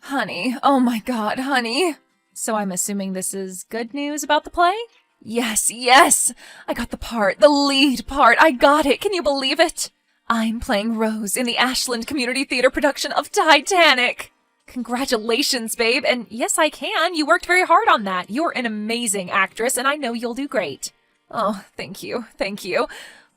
Honey, oh my god, honey. So I'm assuming this is good news about the play? Yes, yes! I got the part, the lead part, I got it, can you believe it? I'm playing Rose in the Ashland Community Theater production of Titanic! Congratulations, babe, and yes, I can. You worked very hard on that. You're an amazing actress, and I know you'll do great. Oh, thank you, thank you.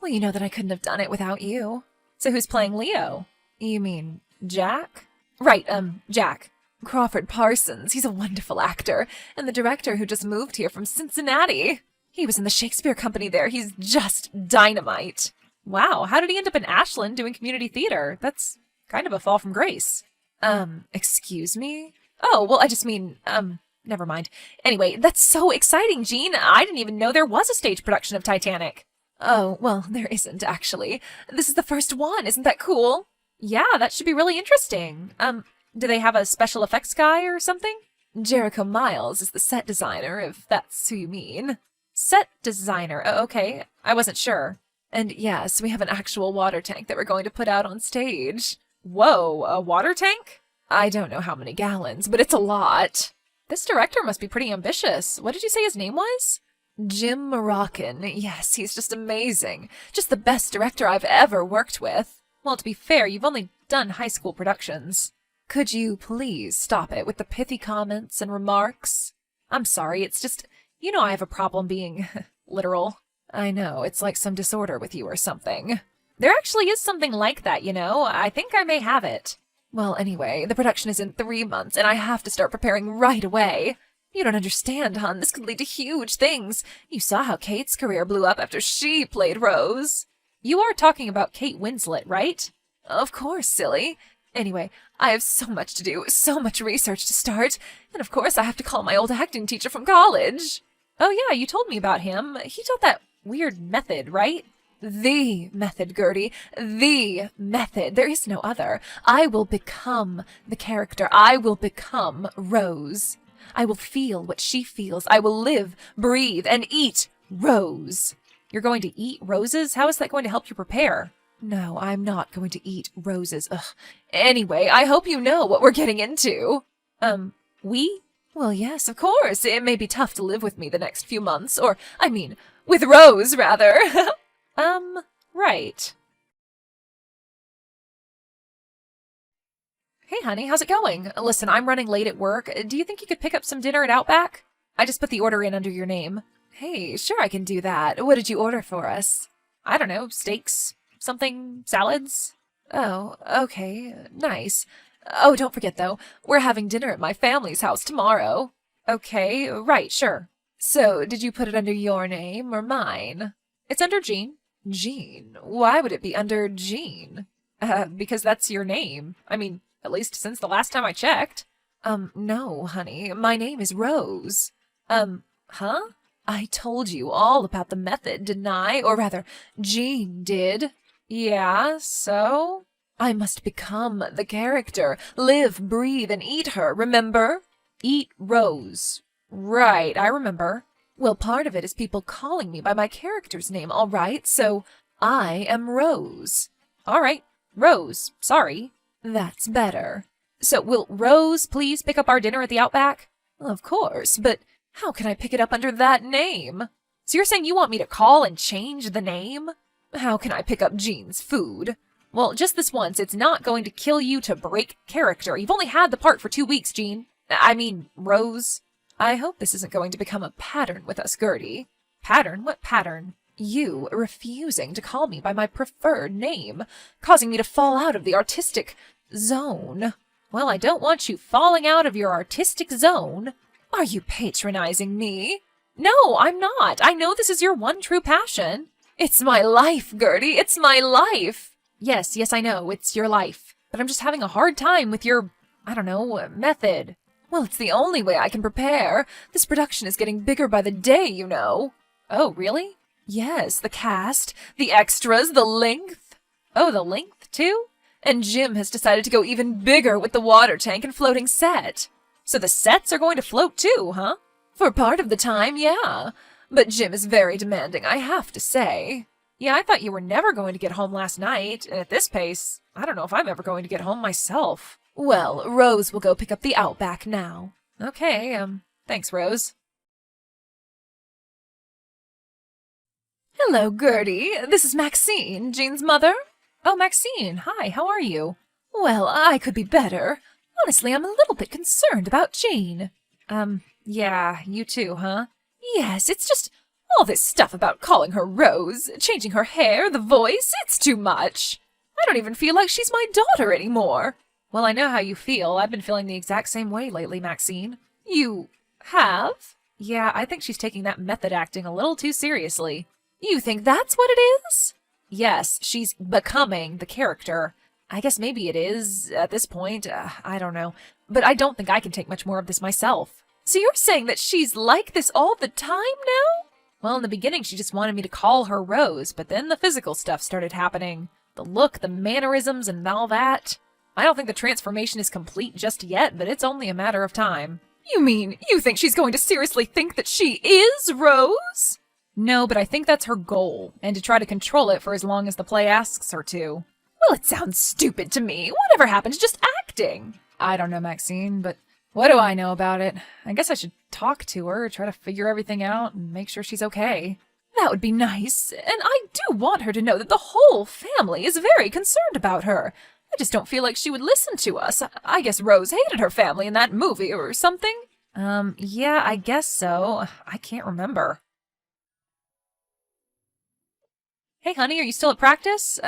Well, you know that I couldn't have done it without you. So who's playing Leo? You mean Jack? Right, Jack. Crawford Parsons. He's a wonderful actor, and the director who just moved here from Cincinnati. He was in the Shakespeare Company there. He's just dynamite. Wow, how did he end up in Ashland doing community theater? That's kind of a fall from grace. Excuse me? Oh, well, I just mean, never mind. Anyway, that's so exciting, Jean. I didn't even know there was a stage production of Titanic. Oh, well, there isn't, actually. This is the first one. Isn't that cool? Yeah, that should be really interesting. Do they have a special effects guy or something? Jericho Miles is the set designer, if that's who you mean. Set designer. Oh, okay. I wasn't sure. And yes, we have an actual water tank that we're going to put out on stage. Whoa, a water tank? I don't know how many gallons, but it's a lot. This director must be pretty ambitious. What did you say his name was? Jim Moroccan. Yes, he's just amazing. Just the best director I've ever worked with. Well, to be fair, you've only done high school productions. Could you please stop it with the pithy comments and remarks? I'm sorry, it's just, you know I have a problem being literal. I know, it's like some disorder with you or something. There actually is something like that, you know. I think I may have it. Well, anyway, the production is in 3 months, and I have to start preparing right away. You don't understand, hon. This could lead to huge things. You saw how Kate's career blew up after she played Rose. You are talking about Kate Winslet, right? Of course, silly. Anyway, I have so much to do, so much research to start, and of course I have to call my old acting teacher from college. Oh yeah, you told me about him. He taught that weird method, right? The method, Gertie. The method. There is no other. I will become the character. I will become Rose. I will feel what she feels. I will live, breathe, and eat Rose. You're going to eat roses? How is that going to help you prepare? No, I'm not going to eat roses. Ugh. Anyway, I hope you know what we're getting into. We? Well, yes, of course. It may be tough to live with me the next few months. Or, I mean, with Rose, rather. Right. Hey, honey, how's it going? Listen, I'm running late at work. Do you think you could pick up some dinner at Outback? I just put the order in under your name. Hey, sure I can do that. What did you order for us? I don't know, steaks? Something? Salads? Oh, okay. Nice. Oh, don't forget, though, we're having dinner at my family's house tomorrow. Okay, right, sure. So, did you put it under your name or mine? It's under Jean. Jean? Why would it be under Jean? Because that's your name. I mean, at least since the last time I checked. No, honey. My name is Rose. Huh? I told you all about the method, didn't I? Or rather, Jean did. Yeah, so? I must become the character. Live, breathe, and eat her, remember? Eat Rose. Right, I remember. Well, part of it is people calling me by my character's name, all right? So, I am Rose. All right, Rose. Sorry. That's better. So, will Rose please pick up our dinner at the Outback? Of course, but how can I pick it up under that name? So you're saying you want me to call and change the name? How can I pick up Jean's food? Well, just this once, it's not going to kill you to break character. You've only had the part for 2 weeks, Jean. I mean, Rose. I hope this isn't going to become a pattern with us, Gertie. Pattern? What pattern? You refusing to call me by my preferred name, causing me to fall out of the artistic zone. Well, I don't want you falling out of your artistic zone. Are you patronizing me? No, I'm not. I know this is your one true passion. It's my life, Gertie. It's my life. Yes, I know. It's your life. But I'm just having a hard time with your, I don't know, method. Well, it's the only way I can prepare. This production is getting bigger by the day, you know. Oh, really? Yes, the cast, the extras, the length. Oh, the length, too? And Jim has decided to go even bigger with the water tank and floating set. So the sets are going to float too, huh? For part of the time, yeah. But Jim is very demanding, I have to say. Yeah, I thought you were never going to get home last night, and at this pace, I don't know if I'm ever going to get home myself. Well, Rose will go pick up the Outback now. Okay, thanks, Rose. Hello, Gertie. This is Maxine, Jean's mother. Oh, Maxine, hi, how are you? Well, I could be better. Honestly, I'm a little bit concerned about Jean. Yeah, you too, huh? Yes, it's just all this stuff about calling her Rose, changing her hair, the voice, it's too much. I don't even feel like she's my daughter anymore. Well, I know how you feel. I've been feeling the exact same way lately, Maxine. You have? Yeah, I think she's taking that method acting a little too seriously. You think that's what it is? Yes, she's becoming the character. I guess maybe it is, at this point. I don't know. But I don't think I can take much more of this myself. So you're saying that she's like this all the time now? Well, in the beginning, she just wanted me to call her Rose, but then the physical stuff started happening. The look, the mannerisms, and all that. I don't think the transformation is complete just yet, but it's only a matter of time. You mean you think she's going to seriously think that she is Rose? No, but I think that's her goal, and to try to control it for as long as the play asks her to. Well, it sounds stupid to me. Whatever happens, just acting. I don't know, Maxine, but what do I know about it? I guess I should talk to her, try to figure everything out, and make sure she's okay. That would be nice, and I do want her to know that the whole family is very concerned about her. I just don't feel like she would listen to us. I guess Rose hated her family in that movie or something. Yeah, I guess so. I can't remember. Hey, honey, are you still at practice?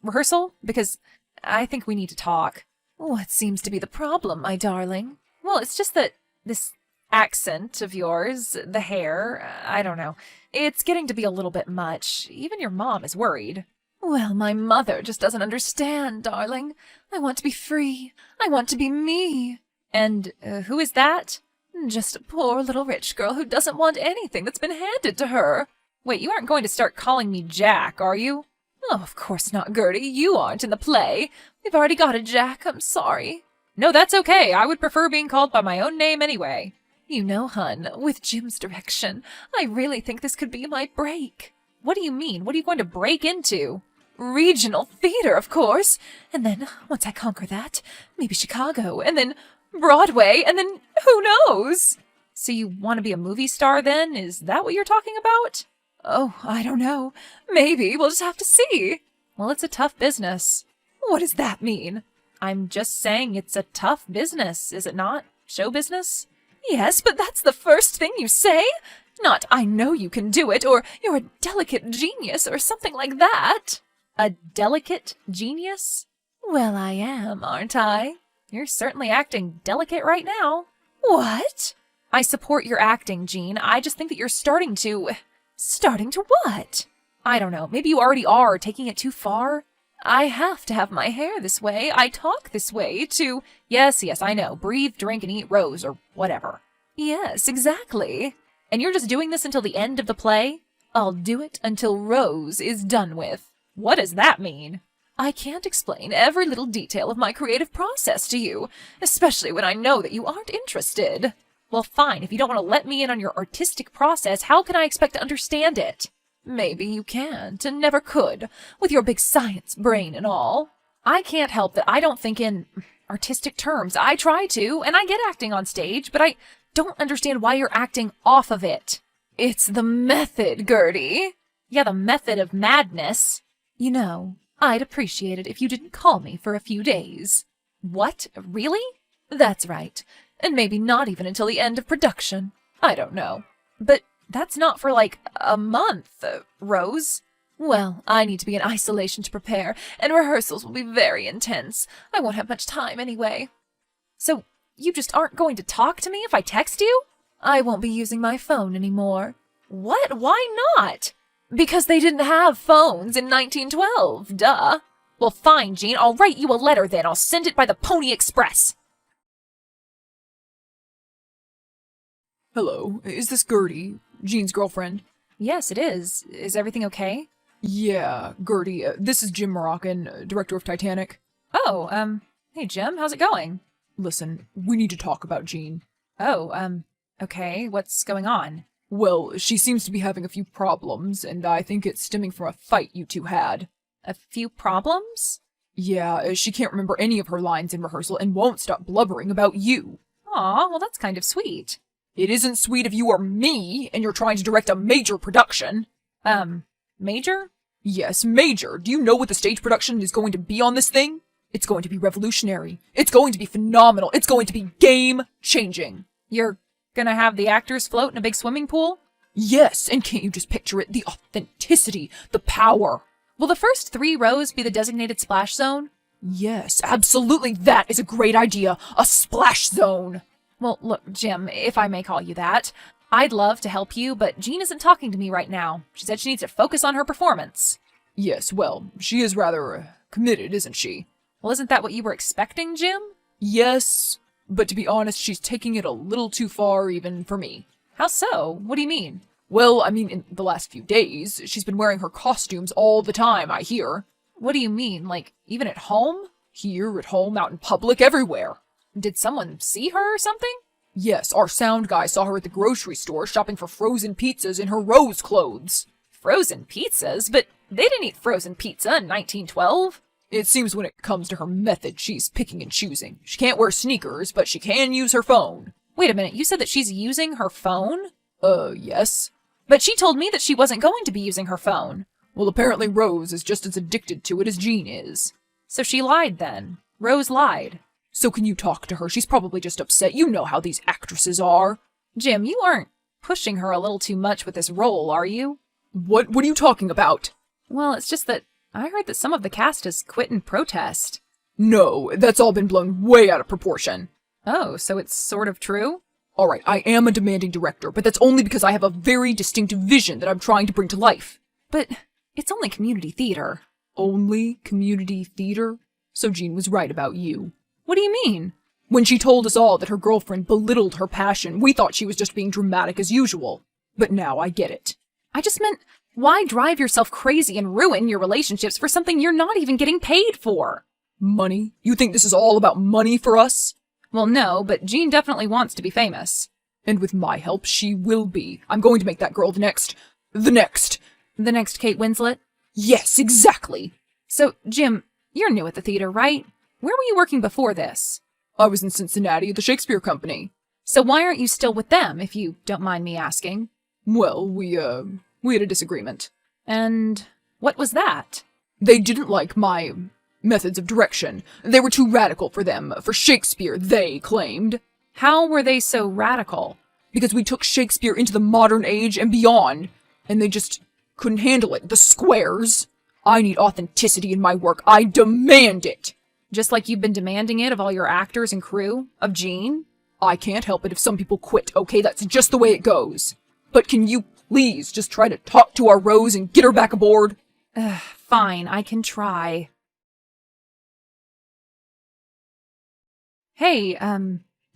Rehearsal? Because I think we need to talk. What seems to be the problem, my darling? Well, it's just that this accent of yours, the hair, I don't know. It's getting to be a little bit much. Even your mom is worried. Well, my mother just doesn't understand, darling. I want to be free. I want to be me. And who is that? Just a poor little rich girl who doesn't want anything that's been handed to her. Wait, you aren't going to start calling me Jack, are you? Oh, of course not, Gertie. You aren't in the play. We've already got a Jack. I'm sorry. No, that's okay. I would prefer being called by my own name anyway. You know, hun, with Jim's direction, I really think this could be my break. What do you mean? What are you going to break into? Regional theater, of course. And then, once I conquer that, maybe Chicago, and then Broadway, and then who knows? So you want to be a movie star then? Is that what you're talking about? Oh, I don't know. Maybe. We'll just have to see. Well, it's a tough business. What does that mean? I'm just saying it's a tough business, is it not? Show business? Yes, but that's the first thing you say. Not, I know you can do it, or you're a delicate genius, or something like that. A delicate genius? Well, I am, aren't I? You're certainly acting delicate right now. What? I support your acting, Jean. I just think that you're starting to... Starting to what? I don't know. Maybe you already are, taking it too far. I have to have my hair this way. I talk this way to... Yes, I know. Breathe, drink, and eat Rose, or whatever. Yes, exactly. And you're just doing this until the end of the play? I'll do it until Rose is done with. What does that mean? I can't explain every little detail of my creative process to you, especially when I know that you aren't interested. Well, fine. If you don't want to let me in on your artistic process, how can I expect to understand it? Maybe you can't, and never could, with your big science brain and all. I can't help that I don't think in artistic terms. I try to, and I get acting on stage, but I don't understand why you're acting off of it. It's the method, Gertie. Yeah, the method of madness. You know, I'd appreciate it if you didn't call me for a few days. What? Really? That's right. And maybe not even until the end of production. I don't know. But that's not for like a month, Rose. Well, I need to be in isolation to prepare, and rehearsals will be very intense. I won't have much time anyway. So you just aren't going to talk to me if I text you? I won't be using my phone anymore. What? Why not? Because they didn't have phones in 1912, duh. Well, fine, Jean. I'll write you a letter then. I'll send it by the Pony Express. Hello, is this Gertie, Jean's girlfriend? Yes, it is. Is everything okay? Yeah, Gertie, this is Jim Moroccan, director of Titanic. Oh, hey Jim, how's it going? Listen, we need to talk about Jean. Oh, okay, what's going on? Well, she seems to be having a few problems, and I think it's stemming from a fight you two had. A few problems? Yeah, she can't remember any of her lines in rehearsal and won't stop blubbering about you. Aw, well that's kind of sweet. It isn't sweet if you are me and you're trying to direct a major production. Major? Yes, major. Do you know what the stage production is going to be on this thing? It's going to be revolutionary. It's going to be phenomenal. It's going to be game-changing. You're gonna have the actors float in a big swimming pool? Yes, and can't you just picture it? The authenticity, the power. Will the first 3 rows be the designated splash zone? Yes, absolutely. That is a great idea. A splash zone. Well, look, Jim, if I may call you that, I'd love to help you, but Jean isn't talking to me right now. She said she needs to focus on her performance. Yes, well, she is rather committed, isn't she? Well, isn't that what you were expecting, Jim? Yes, but to be honest, she's taking it a little too far even for me. How so? What do you mean? Well, I mean, in the last few days, she's been wearing her costumes all the time, I hear. What do you mean? Like, even at home? Here, at home, out in public, everywhere. Did someone see her or something? Yes, our sound guy saw her at the grocery store shopping for frozen pizzas in her rose clothes. Frozen pizzas? But they didn't eat frozen pizza in 1912. It seems when it comes to her method, she's picking and choosing. She can't wear sneakers, but she can use her phone. Wait a minute, you said that she's using her phone? Yes. But she told me that she wasn't going to be using her phone. Well, apparently Rose is just as addicted to it as Jean is. So she lied then. Rose lied. So can you talk to her? She's probably just upset. You know how these actresses are. Jim, you aren't pushing her a little too much with this role, are you? What are you talking about? Well, it's just that I heard that some of the cast has quit in protest. No, that's all been blown way out of proportion. Oh, so it's sort of true? Alright, I am a demanding director, but that's only because I have a very distinct vision that I'm trying to bring to life. But it's only community theater. Only community theater? So Jean was right about you. What do you mean? When she told us all that her girlfriend belittled her passion, we thought she was just being dramatic as usual. But now I get it. I just meant, why drive yourself crazy and ruin your relationships for something you're not even getting paid for? Money? You think this is all about money for us? Well, no, but Jean definitely wants to be famous. And with my help, she will be. I'm going to make that girl the next Kate Winslet? Yes, exactly. So, Jim, you're new at the theater, right? Where were you working before this? I was in Cincinnati at the Shakespeare Company. So why aren't you still with them, if you don't mind me asking? Well, we had a disagreement. And what was that? They didn't like my methods of direction. They were too radical for them. For Shakespeare, they claimed. How were they so radical? Because we took Shakespeare into the modern age and beyond, and they just couldn't handle it. The squares. I need authenticity in my work. I demand it. Just like you've been demanding it of all your actors and crew? Of Jean? I can't help it if some people quit, okay? That's just the way it goes. But can you please just try to talk to our Rose and get her back aboard? Fine, I can try. Hey,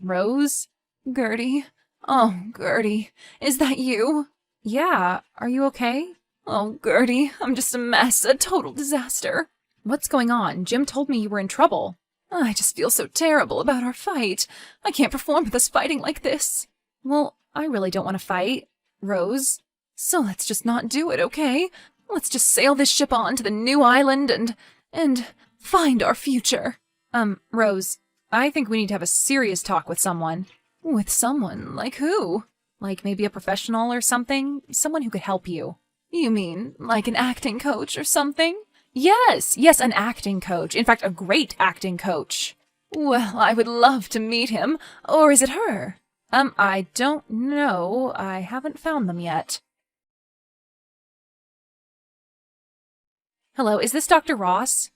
Rose? Gertie? Oh, Gertie, is that you? Yeah, are you okay? Oh, Gertie, I'm just a mess, a total disaster. What's going on? Jim told me you were in trouble. I just feel so terrible about our fight. I can't perform with us fighting like this. Well, I really don't want to fight, Rose. So let's just not do it, okay? Let's just sail this ship on to the new island and find our future. Rose, I think we need to have a serious talk with someone. With someone? Like who? Like maybe a professional or something? Someone who could help you. You mean like an acting coach or something? Yes, an acting coach. In fact, a great acting coach. Well, I would love to meet him. Or is it her? I don't know. I haven't found them yet. Hello, is this Dr. Ross?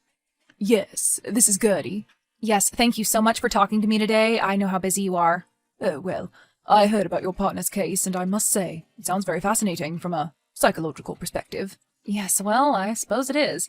Yes, this is Gertie. Yes, thank you so much for talking to me today. I know how busy you are. Oh, well, I heard about your partner's case, and I must say, it sounds very fascinating from a psychological perspective. Yes, well, I suppose it is.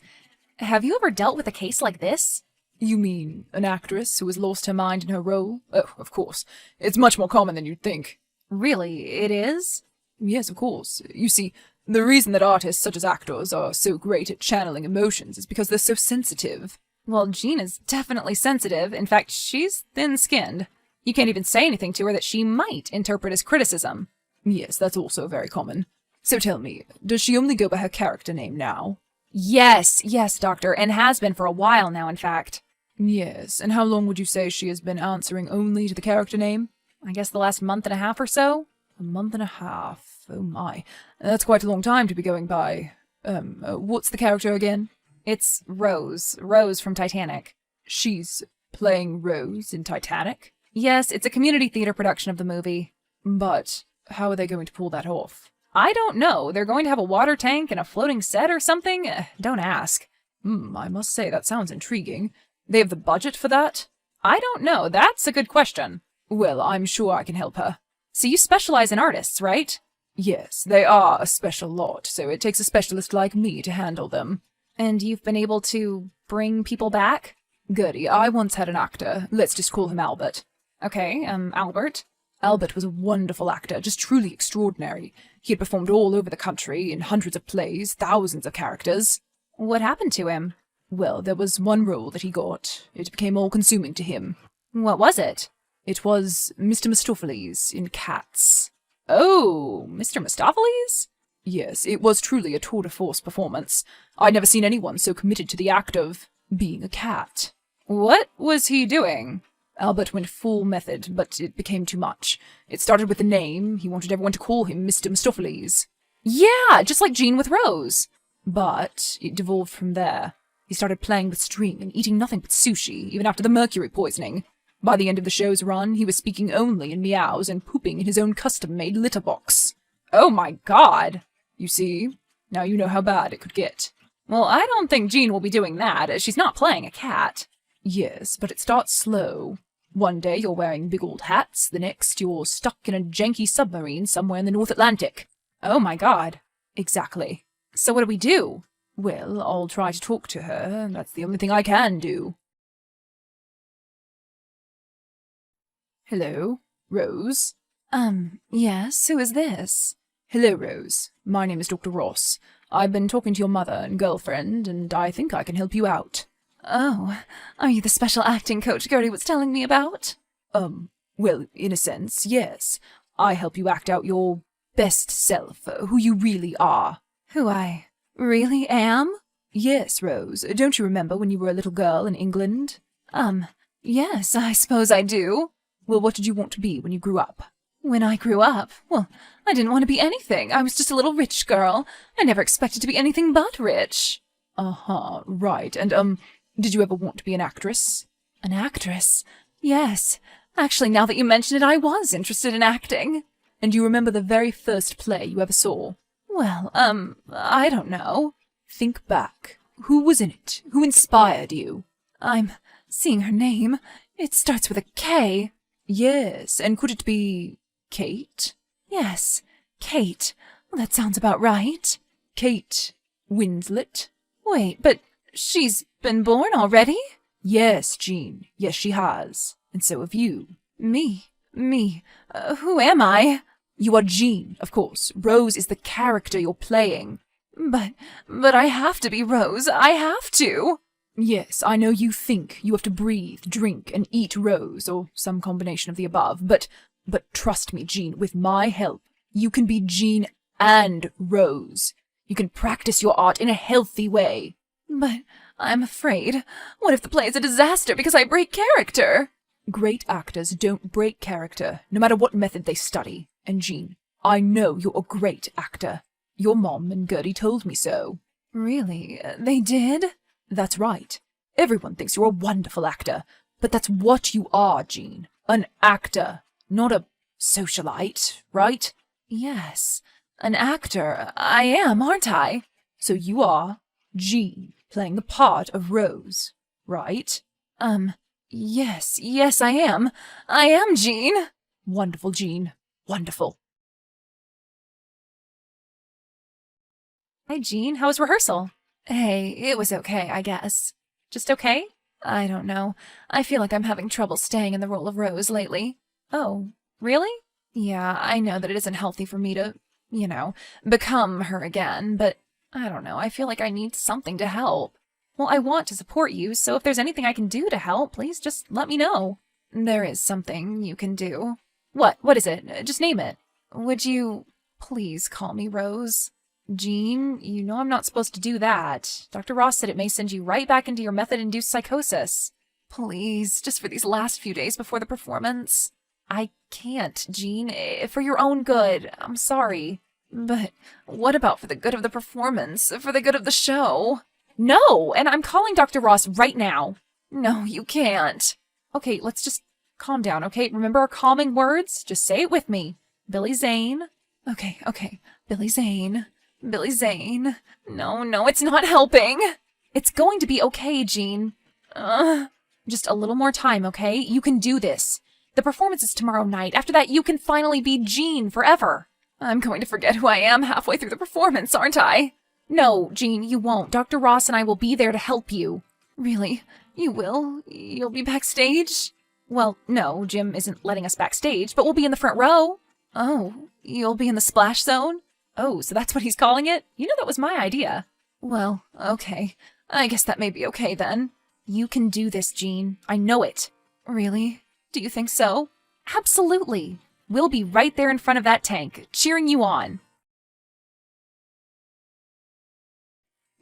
Have you ever dealt with a case like this? You mean an actress who has lost her mind in her role? Oh, of course. It's much more common than you'd think. Really, it is? Yes, of course. You see, the reason that artists such as actors are so great at channeling emotions is because they're so sensitive. Well, Jean is definitely sensitive. In fact, she's thin-skinned. You can't even say anything to her that she might interpret as criticism. Yes, that's also very common. So tell me, does she only go by her character name now? Yes, doctor, and has been for a while now, in fact. Yes, and how long would you say she has been answering only to the character name? I guess the last month and a half or so? A month and a half. Oh my. That's quite a long time to be going by. What's the character again? It's Rose. Rose from Titanic. She's playing Rose in Titanic? Yes, it's a community theater production of the movie. But how are they going to pull that off? I don't know. They're going to have a water tank and a floating set or something? Don't ask. I must say that sounds intriguing. They have the budget for that? I don't know. That's a good question. Well, I'm sure I can help her. So you specialize in artists, right? Yes, they are a special lot, so it takes a specialist like me to handle them. And you've been able to bring people back? Gertie, I once had an actor. Let's just call him Albert. Okay, Albert. Albert was a wonderful actor, just truly extraordinary. He had performed all over the country, in hundreds of plays, thousands of characters. What happened to him? Well, there was one role that he got. It became all-consuming to him. What was it? It was Mr. Mistopheles in Cats. Oh, Mr. Mistopheles? Yes, it was truly a tour de force performance. I'd never seen anyone so committed to the act of being a cat. What was he doing? Albert went full method, but it became too much. It started with the name. He wanted everyone to call him Mr. Mistopheles. Yeah, just like Jean with Rose. But it devolved from there. He started playing with string and eating nothing but sushi, even after the mercury poisoning. By the end of the show's run, he was speaking only in meows and pooping in his own custom-made litter box. Oh my god! You see? Now you know how bad it could get. Well, I don't think Jean will be doing that. She's not playing a cat. Yes, but it starts slow. One day you're wearing big old hats, the next you're stuck in a janky submarine somewhere in the North Atlantic. Oh my god. Exactly. So what do we do? Well, I'll try to talk to her. That's the only thing I can do. Hello, Rose? Yes, who is this? Hello, Rose. My name is Dr. Ross. I've been talking to your mother and girlfriend, and I think I can help you out. Oh, are you the special acting coach Gertie was telling me about? Well, in a sense, yes. I help you act out your best self, who you really are. Who I really am? Yes, Rose. Don't you remember when you were a little girl in England? Yes, I suppose I do. Well, what did you want to be when you grew up? When I grew up, well, I didn't want to be anything. I was just a little rich girl. I never expected to be anything but rich. Uh-huh, right. And, did you ever want to be an actress? An actress? Yes. Actually, now that you mention it, I was interested in acting. And do you remember the very first play you ever saw? Well, I don't know. Think back. Who was in it? Who inspired you? I'm seeing her name. It starts with a K. Yes, and could it be Kate? Yes, Kate. Well, that sounds about right. Kate Winslet? Wait, but she's been born already? Yes, Jean. Yes, she has. And so have you. Me? Who am I? You are Jean, of course. Rose is the character you're playing. But I have to be Rose. I have to. Yes, I know you think you have to breathe, drink, and eat Rose, or some combination of the above, but trust me, Jean, with my help, you can be Jean and Rose. You can practice your art in a healthy way. But I'm afraid. What if the play is a disaster because I break character? Great actors don't break character, no matter what method they study. And Jean, I know you're a great actor. Your mom and Gertie told me so. Really? They did? That's right. Everyone thinks you're a wonderful actor, but that's what you are, Jean. An actor, not a socialite, right? Yes, an actor. I am, aren't I? So you are Jean, playing the part of Rose, right? Yes, I am. I am Jean. Wonderful, Jean. Wonderful. Hey, Jean, how was rehearsal? Hey, it was okay, I guess. Just okay? I don't know. I feel like I'm having trouble staying in the role of Rose lately. Oh, really? Yeah, I know that it isn't healthy for me to, become her again, but I don't know. I feel like I need something to help. Well, I want to support you, so if there's anything I can do to help, please just let me know. There is something you can do. What? What is it? Just name it. Would you please call me Rose? Jean, you know I'm not supposed to do that. Dr. Ross said it may send you right back into your method-induced psychosis. Please, just for these last few days before the performance. I can't, Jean. For your own good. I'm sorry. But what about for the good of the performance? For the good of the show? No! And I'm calling Dr. Ross right now. No, you can't. Okay, let's just calm down, okay? Remember our calming words? Just say it with me. Billy Zane. Okay. Billy Zane. Billy Zane. No, it's not helping. It's going to be okay, Jean. Just a little more time, okay? You can do this. The performance is tomorrow night. After that, you can finally be Jean forever. I'm going to forget who I am halfway through the performance, aren't I? No, Jean, you won't. Dr. Ross and I will be there to help you. Really? You will? You'll be backstage? Well, no, Jim isn't letting us backstage, but we'll be in the front row. Oh, you'll be in the splash zone? Oh, so that's what he's calling it? You know that was my idea. Well, okay. I guess that may be okay then. You can do this, Jean. I know it. Really? Do you think so? Absolutely. We'll be right there in front of that tank, cheering you on.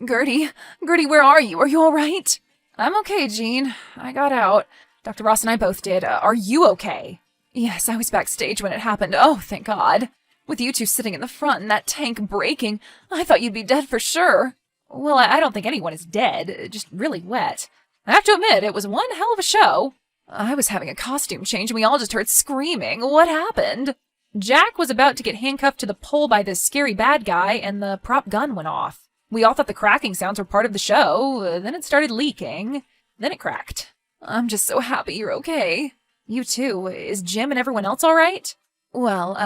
Gertie, where are you? Are you all right? I'm okay, Jean. I got out. Dr. Ross and I both did. Are you okay? Yes, I was backstage when it happened. Oh, thank God. With you two sitting in the front and that tank breaking, I thought you'd be dead for sure. Well, I don't think anyone is dead, just really wet. I have to admit, it was one hell of a show. I was having a costume change and we all just heard screaming. What happened? Jack was about to get handcuffed to the pole by this scary bad guy and the prop gun went off. We all thought the cracking sounds were part of the show, then it started leaking, then it cracked. I'm just so happy you're okay. You too. Is Jim and everyone else all right? Well,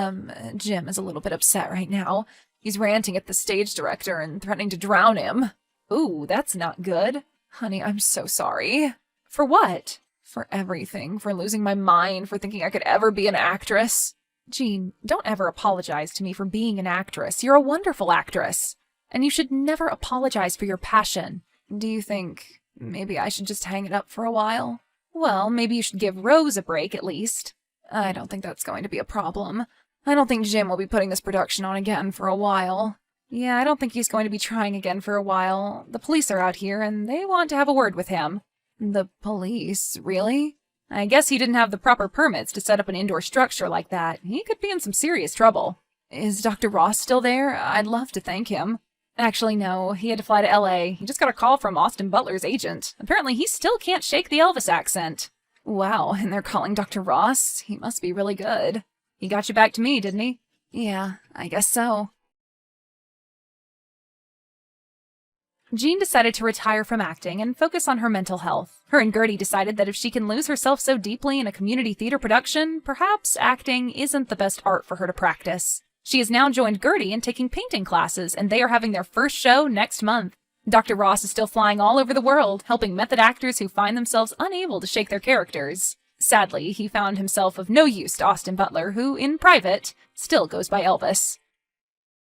Jim is a little bit upset right now. He's ranting at the stage director and threatening to drown him. Ooh, that's not good. Honey, I'm so sorry. For what? For everything. For losing my mind. For thinking I could ever be an actress. Jean, don't ever apologize to me for being an actress. You're a wonderful actress. And you should never apologize for your passion. Do you think maybe I should just hang it up for a while? Well, maybe you should give Rose a break at least. I don't think that's going to be a problem. I don't think Jim will be putting this production on again for a while. Yeah, I don't think he's going to be trying again for a while. The police are out here, and they want to have a word with him. The police? Really? I guess he didn't have the proper permits to set up an indoor structure like that. He could be in some serious trouble. Is Dr. Ross still there? I'd love to thank him. Actually, no. He had to fly to L.A. He just got a call from Austin Butler's agent. Apparently, he still can't shake the Elvis accent. Wow, and they're calling Dr. Ross? He must be really good. He got you back to me, didn't he? Yeah, I guess so. Jean decided to retire from acting and focus on her mental health. Her and Gertie decided that if she can lose herself so deeply in a community theater production, perhaps acting isn't the best art for her to practice. She has now joined Gertie in taking painting classes, and they are having their first show next month. Dr. Ross is still flying all over the world, helping method actors who find themselves unable to shake their characters. Sadly, he found himself of no use to Austin Butler, who, in private, still goes by Elvis.